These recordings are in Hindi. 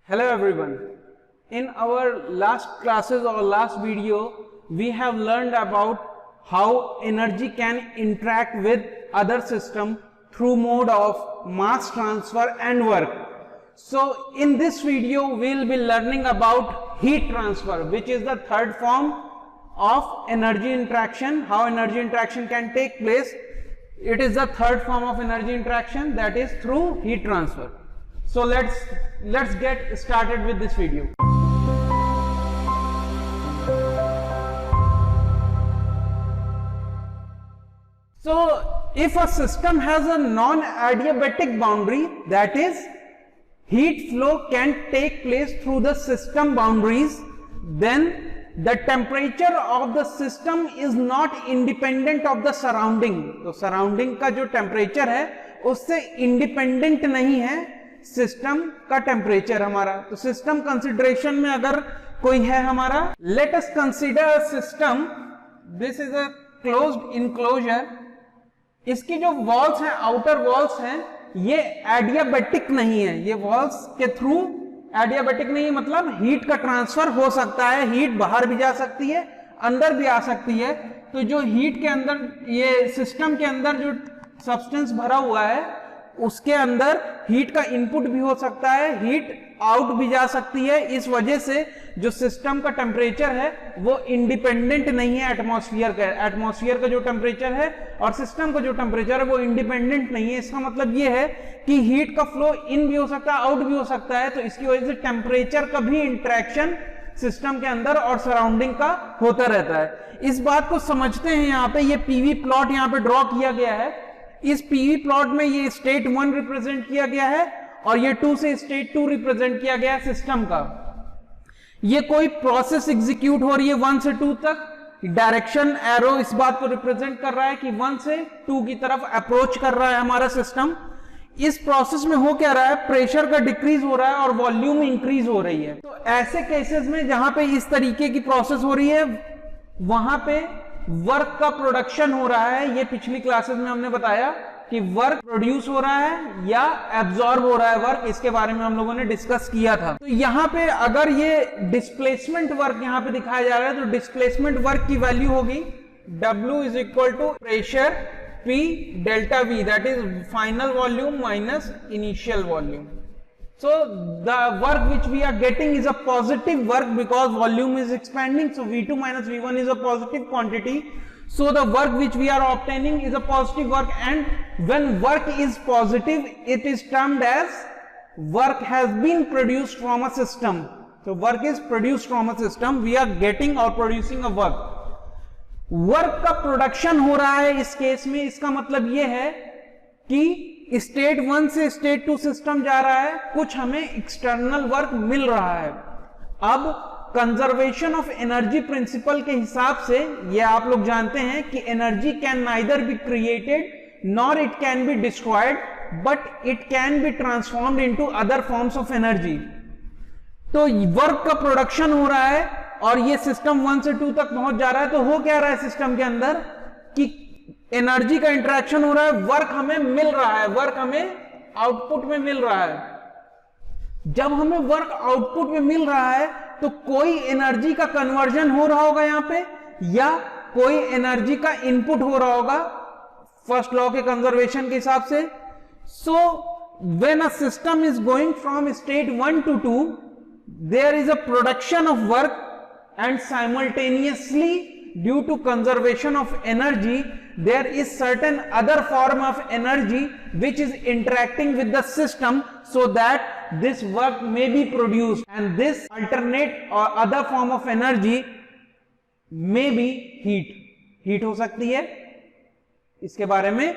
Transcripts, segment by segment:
Hello everyone. In our last classes or last video, we have learned about how energy can interact with other system through mode of mass transfer and work. So in this video, we will be learning about heat transfer, which is the third form of energy interaction, how energy interaction can take place. It is the third form of energy interaction, that is through heat transfer. So let's get started with this video. So if a system has a non-adiabatic boundary, that is heat flow can take place through the system boundaries, then the temperature of the system is not independent of the surrounding. तो surrounding का जो temperature है उससे independent नहीं है सिस्टम का टेम्परेचर हमारा. तो सिस्टम कंसिडरेशन में अगर कोई है हमारा, late us consider a system, this is a closed enclosure. इसकी जो वॉल्स हैं, आउटर वॉल्स हैं, ये एडियाबेटिक नहीं है. ये वॉल्स के थ्रू एडियाबेटिक नहीं है, मतलब हीट का ट्रांसफर हो सकता है. हीट बाहर भी जा सकती है, अंदर भी आ सकती है. तो जो हीट के अंदर, ये सिस्टम के अंदर जो सब्सटेंस भरा हुआ है उसके अंदर हीट का इनपुट भी हो सकता है, हीट आउट भी जा सकती है. इस वजह से जो सिस्टम का टेम्परेचर है वो इंडिपेंडेंट नहीं है एटमॉस्फेयर का. एटमॉस्फेयर का जो टेम्परेचर है और सिस्टम का जो टेम्परेचर है वो इंडिपेंडेंट नहीं है. इसका मतलब ये है कि हीट का फ्लो इन भी हो सकता है, आउट भी हो सकता है. तो इसकी वजह से टेम्परेचर का भी इंटरेक्शन सिस्टम के अंदर और सराउंडिंग का होता रहता है. इस बात को समझते हैं. यहाँ पे ये पीवी प्लॉट यहाँ पे ड्रॉ किया गया है. इस पीवी प्लॉट में ये स्टेट 1 रिप्रेजेंट किया गया है और ये 2 से स्टेट 2 रिप्रेजेंट किया गया है सिस्टम का. ये कोई प्रोसेस एग्जीक्यूट हो रही है 1 से 2 तक. डायरेक्शन एरो इस बात को रिप्रेजेंट कर रहा है कि 1 से 2 की तरफ अप्रोच कर रहा है हमारा सिस्टम. इस प्रोसेस में हो क्या रहा है, प्रेशर का डिक्रीज हो रहा है और वॉल्यूम इंक्रीज हो रही है. तो ऐसे केसेस में जहां पे इस तरीके की प्रोसेस हो रही है वहां पे वर्क का प्रोडक्शन हो रहा है. ये पिछली क्लासेस में हमने बताया कि वर्क प्रोड्यूस हो रहा है या एब्जॉर्ब हो रहा है वर्क, इसके बारे में हम लोगों ने डिस्कस किया था. तो यहां पे अगर ये डिस्प्लेसमेंट वर्क यहां पे दिखाया जा रहा है तो डिस्प्लेसमेंट वर्क की वैल्यू होगी W is equal to pressure P delta V, that is final volume minus initial volume. So the work which we are getting is a positive work because volume is expanding. So V2 minus V1 is a positive quantity. So the work which we are obtaining is a positive work, and when work is positive, it is termed as work has been produced from a system. So work is produced from a system. We are getting or producing a work. Work का प्रोडक्शन हो रहा है इस केस में. इसका मतलब यह है कि स्टेट 1 से स्टेट 2 सिस्टम जा रहा है, कुछ हमें एक्सटर्नल वर्क मिल रहा है. अब कंजर्वेशन ऑफ एनर्जी प्रिंसिपल के हिसाब से ये आप लोग जानते हैं कि energy can neither be created nor it can be destroyed, but it can be transformed into other forms of energy. तो वर्क का प्रोडक्शन हो रहा है और ये सिस्टम 1 से 2 तक पहुंच जा रहा है. तो हो क्या रहा है सिस्टम के अंदर कि एनर्जी का इंटरेक्शन हो रहा है, वर्क हमें मिल रहा है, वर्क हमें आउटपुट में मिल रहा है. जब हमें वर्क आउटपुट में मिल रहा है तो कोई एनर्जी का कन्वर्जन हो रहा होगा यहां पे, या कोई एनर्जी का इनपुट हो रहा होगा फर्स्ट लॉ के कंजर्वेशन के हिसाब से. So when a system is going from state 1 to 2, there is a production of work and simultaneously due to conservation of energy there is certain other form of energy which is interacting with the system so that this work may be produced, and this alternate or other form of energy may be heat हो सकती है. इसके बारे में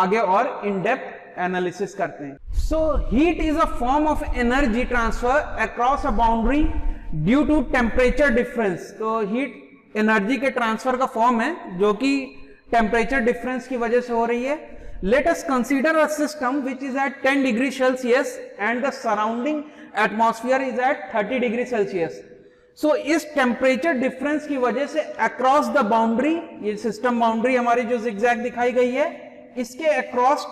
आगे और in depth analysis करते हैं. So heat is a form of energy transfer across a boundary due to temperature difference. तो heat एनर्जी के ट्रांसफर का फॉर्म है जो कि टेम्परेचर डिफरेंस की वजह से हो रही है. Let us consider a system which is at 10 degree Celsius and the surrounding atmosphere is at 30 degree Celsius. So इस टेम्परेचर डिफरेंस की वजह से अक्रॉस द बाउंड्री, ये सिस्टम बाउंड्री हमारी जो जिगजैग दिखाई गई है, इसके अक्रॉस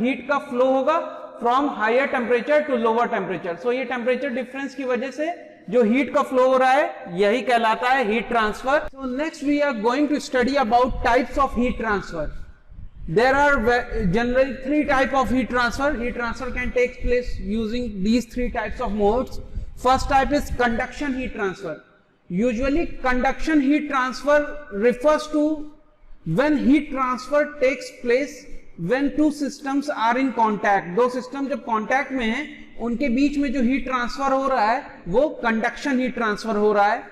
हीट का फ्लो होगा from higher temperature to lower temperature. So ये टेम्परेचर डिफरेंस की वजह से जो हीट का फ्लो हो रहा है यही कहलाता है heat transfer. So next we are going to study about types of heat transfer. There are generally three types of heat transfer. Heat transfer can take place using these three types of modes. First type is conduction heat transfer. Usually conduction heat transfer refers to when heat transfer takes place when two systems are in contact. दो सिस्टम जब कांटेक्ट में हैं उनके बीच में जो हीट ट्रांसफर हो रहा है वो कंडक्शन हीट ट्रांसफर हो रहा है।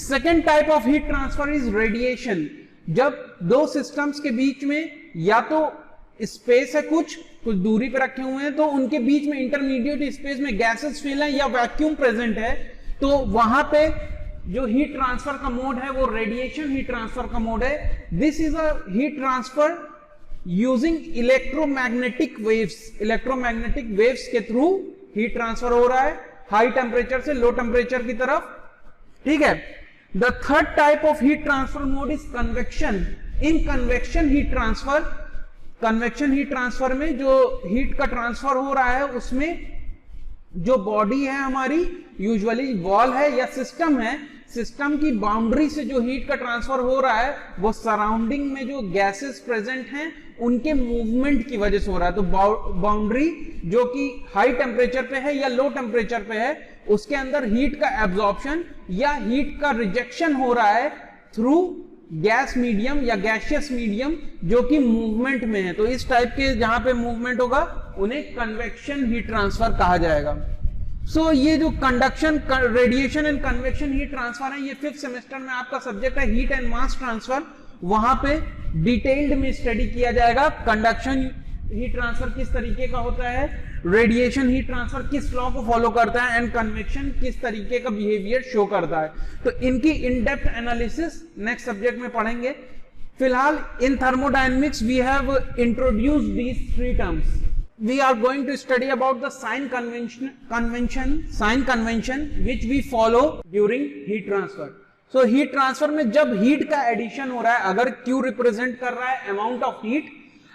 Second type of heat transfer is radiation. जब दो सिस्टम्स के बीच में या तो स्पेस है कुछ दूरी पे रखे हुए हैं तो उनके बीच में इंटरमीडिएट स्पेस में गैसेस फिल है या वैक्यूम प्रेजेंट है, तो वहां पे जो हीट ट्रांसफर का मोड है वो रेडिएशन हीट ट्रांसफर का मोड है। This is a heat transfer using electromagnetic waves. Electromagnetic waves के थ्रू हीट ट्रांसफर हो रहा है हाई टेम्परेचर से लो टेम्परेचर की तरफ। ठीक है। The third type of heat transfer mode is convection. In convection heat transfer में जो हीट का ट्रांसफर हो रहा है उसमें जो बॉडी है हमारी यूजुअली वॉल है या सिस्टम है, सिस्टम की बाउंड्री से जो हीट का ट्रांसफर हो रहा है वो सराउंडिंग में जो गैसेस प्रेजेंट हैं उनके मूवमेंट की वजह से हो रहा है। तो बाउंड्री जो कि हाई टेम्परेचर पे है या लो टेम्परेचर पे है उसके अंदर हीट का एब्जॉर्प्शन या हीट का रिजेक्शन हो रहा है थ्रू गैस मीडियम या गैसियस मीडियम जो कि मूवमेंट में है। तो इस टाइप के जहां पे मूवमेंट होगा उन्हें कन्वेक्शन हीट ट्रांसफर कहा जाएगा। सो ये जो conduction, radiation and convection heat transfer है ये 5th सेमेस्टर में आपका सब्जेक्ट है हीट एंड मास ट्रांसफर। वहां पे डिटेल्ड में स्टडी किया जाएगा कंडक्शन हीट ट्रांसफर किस तरीके का होता है, रेडिएशन हीट ट्रांसफर किस लॉ को फॉलो करता है एंड कन्वेक्शन किस तरीके का बिहेवियर शो करता है। तो इनकी in depth analysis next subject में पढ़ेंगे। फिलहाल in thermodynamics we have introduced these three terms. We are going to study about the sign convention which we follow during heat transfer. So heat transfer में जब हीट का एडिशन हो रहा है, अगर Q रिप्रेजेंट कर रहा है अमाउंट ऑफ हीट,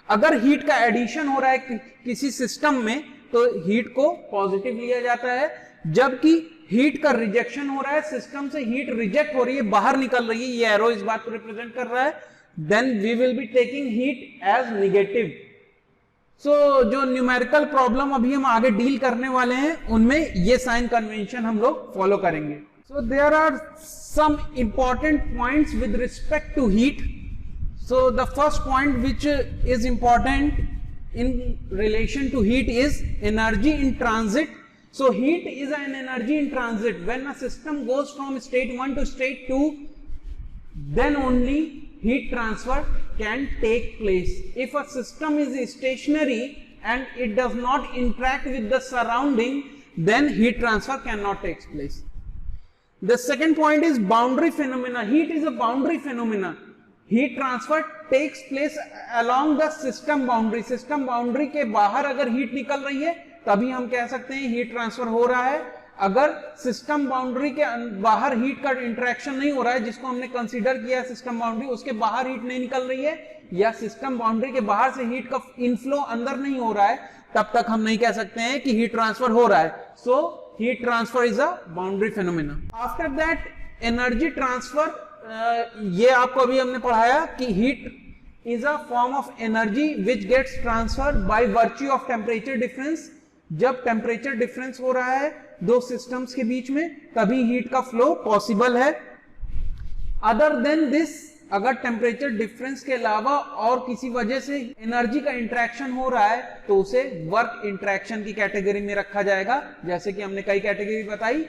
अगर हीट का एडिशन हो रहा है किसी सिस्टम में तो हीट को पॉजिटिव लिया जाता है, जबकि हीट का रिजेक्शन हो रहा है, सिस्टम से हीट रिजेक्ट हो रही है, बाहर निकल रही है, ये एरो इस बात को रिप्रेजेंट कर रहा है, then we will be taking heat as negative. So जो न्यूमेरिकल प्रॉब्लम अभी हम आगे डील करने वाले हैं उनमें ये साइन कन्वेंशन हम लोग फॉलो करेंगे। So there are some important points with respect to heat. So the first point which is important in relation to heat is energy in transit. So heat is an energy in transit. When a system goes from state 1 to state 2, then only heat transfer can take place. If a system is stationary and it does not interact with the surrounding, then heat transfer cannot take place. The second point is boundary phenomena. Heat is a boundary phenomena. Heat transfer takes place along the system boundary. System boundary के बाहर अगर हीट निकल रही है तभी हम कह सकते हैं हीट ट्रांसफर हो रहा है। अगर सिस्टम बाउंड्री के बाहर हीट का इंटरेक्शन नहीं हो रहा है, जिसको हमने कंसीडर किया सिस्टम बाउंड्री, उसके बाहर हीट नहीं निकल रही है या सिस्टम बाउंड्री के बाहर से हीट का इनफ्लो अंदर नहीं हो रहा है, तब तक हम नहीं कह सकते हैं कि हीट ट्रांसफर हो रहा है। So heat transfer is a boundary phenomena. After that energy transfer, ये आपको अभी हमने पढ़ाया कि heat is a form of energy which gets transfer by virtue of temperature difference. जब टेम्परेचर डिफरेंस हो रहा है दो सिस्टम्स के बीच में तभी हीट का फ्लो पॉसिबल है। अदर देन दिस, अगर टेम्परेचर डिफरेंस के अलावा और किसी वजह से एनर्जी का इंटरेक्शन हो रहा है तो उसे वर्क इंटरेक्शन की कैटेगरी में रखा जाएगा, जैसे कि हमने कई कैटेगरी बताई।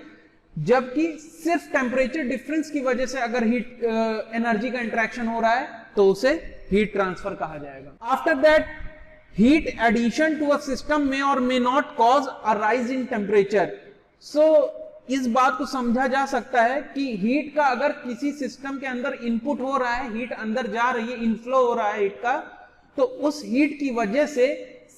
जबकि सिर्फ टेम्परेचर डिफरेंस की वजह से अगर हीट एनर्जी का इंटरेक्शन हो रहा है तो उसे हीट ट्रांसफर कहा जाएगा। After that heat addition to a system में और may not cause a rise in temperature. So इस बात को समझा जा सकता है कि हीट का अगर किसी सिस्टम के अंदर इनपुट हो रहा है, हीट अंदर जा रही है, इनफ्लो हो रहा है हीट का, तो उस हीट की वजह से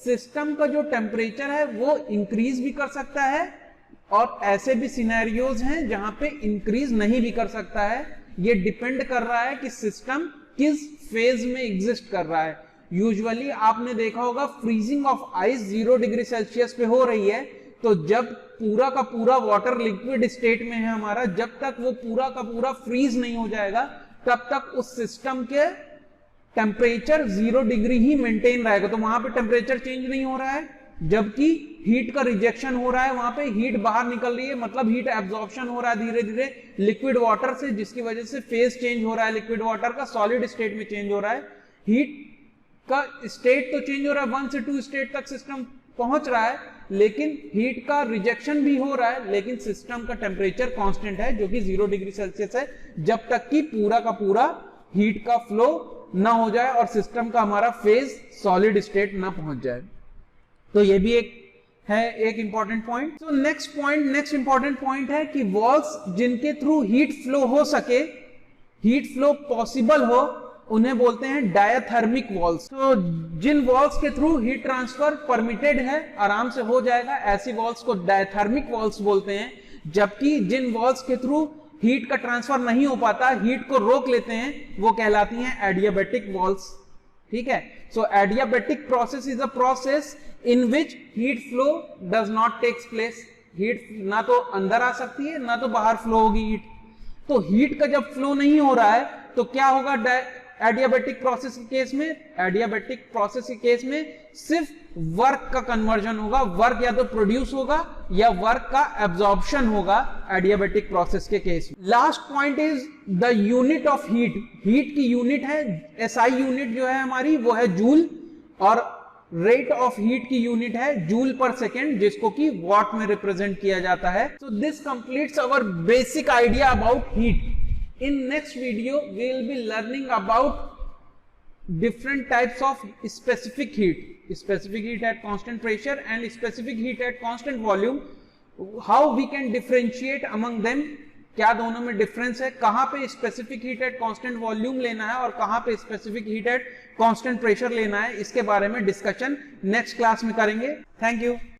सिस्टम का जो टेम्परेचर है वो इंक्रीज भी कर सकता है और ऐसे भी सिनेरियोज हैं जहां पे इंक्रीज नहीं भी कर सकता है। ये डिपेंड कर रहा है कि सिस्टम किस फेज में एग्जिस्ट कर रहा है। यूजुअली आपने देखा होगा freezing of ice 0 degree Celsius पे हो रही है, तो जब पूरा का पूरा वाटर लिक्विड स्टेट में है हमारा, जब तक वो पूरा का पूरा फ्रीज नहीं हो जाएगा तब तक उस सिस्टम के टेम्परेचर 0 डिग्री ही मेंटेन रहेगा। तो वहां पे टेम्परेचर चेंज नहीं हो रहा है, जबकि हीट का रिजेक्शन हो रहा है, वहां पे हीट बाहर निकल रही है, मतलब हीट एब्जॉर्प्शन हो रहा है धीरे धीरे लिक्विड वाटर से, जिसकी वजह से फेज चेंज हो रहा है लिक्विड वाटर का, सॉलिड स्टेट में चेंज हो रहा है। हीट का स्टेट तो चेंज हो रहा है, 1 से 2 स्टेट तक सिस्टम पहुंच रहा है, लेकिन हीट का रिजेक्शन भी हो रहा है, लेकिन सिस्टम का टेम्परेचर कांस्टेंट है जो कि 0 डिग्री सेल्सियस है, जब तक कि पूरा का पूरा हीट का फ्लो ना हो जाए और सिस्टम का हमारा फेज सॉलिड स्टेट ना पहुंच जाए। तो ये भी एक इंपॉर्टेंट पॉइंट। तो नेक्स्ट इंपॉर्टेंट पॉइंट है कि वॉल्स जिनके थ्रू हीट फ्लो हो सके, हीट फ्लो पॉसिबल हो, उन्हें बोलते हैं डायथर्मिक वॉल्स। तो जिन वॉल्स के थ्रू हीट ट्रांसफर परमिटेड है, आराम से हो जाएगा, ऐसी वॉल्स को डायथर्मिक वॉल्स बोलते हैं। जबकि जिन वॉल्स के थ्रू हीट का ट्रांसफर नहीं हो पाता, हीट को रोक लेते हैं, वो कहलाती हैं एडियाबैटिक वॉल्स। ठीक है, so adiabatic process is a process in which heat flow does not takes place. Heat ना तो अंदर आ सकती है ना तो बाहर फ्लो होगी हीट। तो हीट का जब फ्लो नहीं हो रहा है तो क्या होगा एडियाबैटिक प्रोसेस के केस में? एडियाबैटिक प्रोसेस के केस में सिर्फ वर्क का कन्वर्जन होगा, वर्क या तो प्रोड्यूस होगा या वर्क का एब्जॉर्प्शन होगा एडियाबैटिक प्रोसेस के केस में। Last point is the unit of heat. Heat की यूनिट है, एसआई यूनिट जो है हमारी वो है जूल, और रेट ऑफ हीट की यूनिट है जूल पर सेकेंड, जिसको कि वॉट में रिप्रेजेंट किया जाता है। So this completes our basic idea about heat. In next video, we will be learning about different types of specific heat at constant pressure and specific heat at constant volume. How we can differentiate among them? क्या दोनों में डिफरेंस है, कहां पे specific heat at constant volume लेना है और कहां पे specific heat at constant pressure लेना है, इसके बारे में डिस्कशन नेक्स्ट क्लास में करेंगे। Thank you.